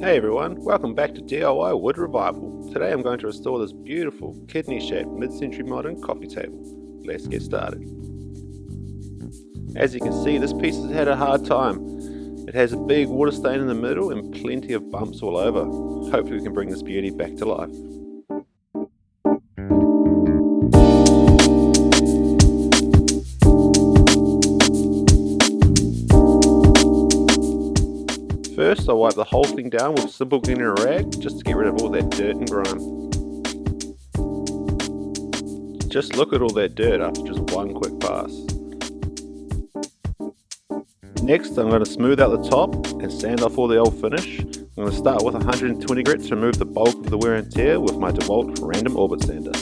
Hey everyone, welcome back to DIY Wood Revival. Today I'm going to restore this beautiful kidney-shaped mid-century modern coffee table. Let's get started. As you can see, this piece has had a hard time. It has a big water stain in the middle and plenty of bumps all over. Hopefully we can bring this beauty back to life. First, I'll wipe the whole thing down with a simple cleaner rag just to get rid of all that dirt and grime. Just look at all that dirt after just one quick pass. Next, I'm going to smooth out the top and sand off all the old finish. I'm going to start with 120 grit to remove the bulk of the wear and tear with my DeWalt random orbit sander.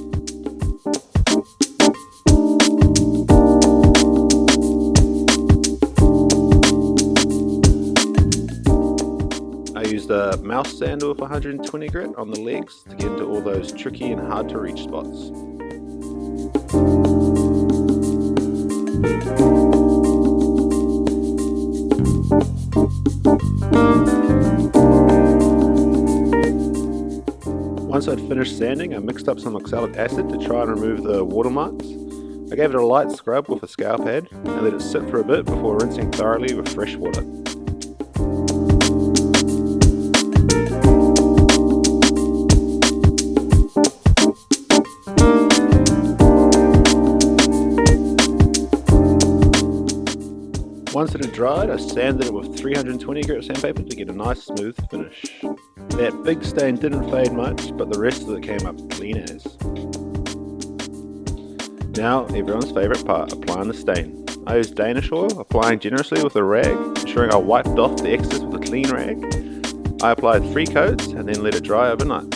I used a mouse sander with 120 grit on the legs to get into all those tricky and hard to reach spots. Once I'd finished sanding, I mixed up some oxalic acid to try and remove the watermarks. I gave it a light scrub with a scalp pad and let it sit for a bit before rinsing thoroughly with fresh water. Once it had dried, I sanded it with 320 grit sandpaper to get a nice smooth finish. That big stain didn't fade much, but the rest of it came up clean as. Now, everyone's favourite part, applying the stain. I used Danish oil, applying generously with a rag, ensuring I wiped off the excess with a clean rag. I applied 3 coats and then let it dry overnight.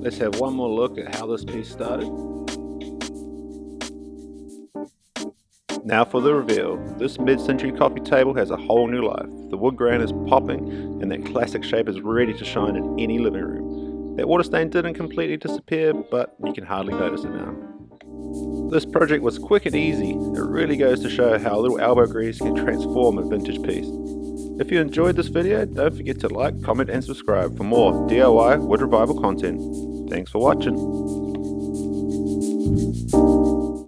Let's have one more look at how this piece started. Now for the reveal. This mid-century coffee table has a whole new life. The wood grain is popping and that classic shape is ready to shine in any living room. That water stain didn't completely disappear, but you can hardly notice it now. This project was quick and easy. It really goes to show how a little elbow grease can transform a vintage piece. If you enjoyed this video, don't forget to like, comment and subscribe for more DIY Wood Revival content. Thanks for watching.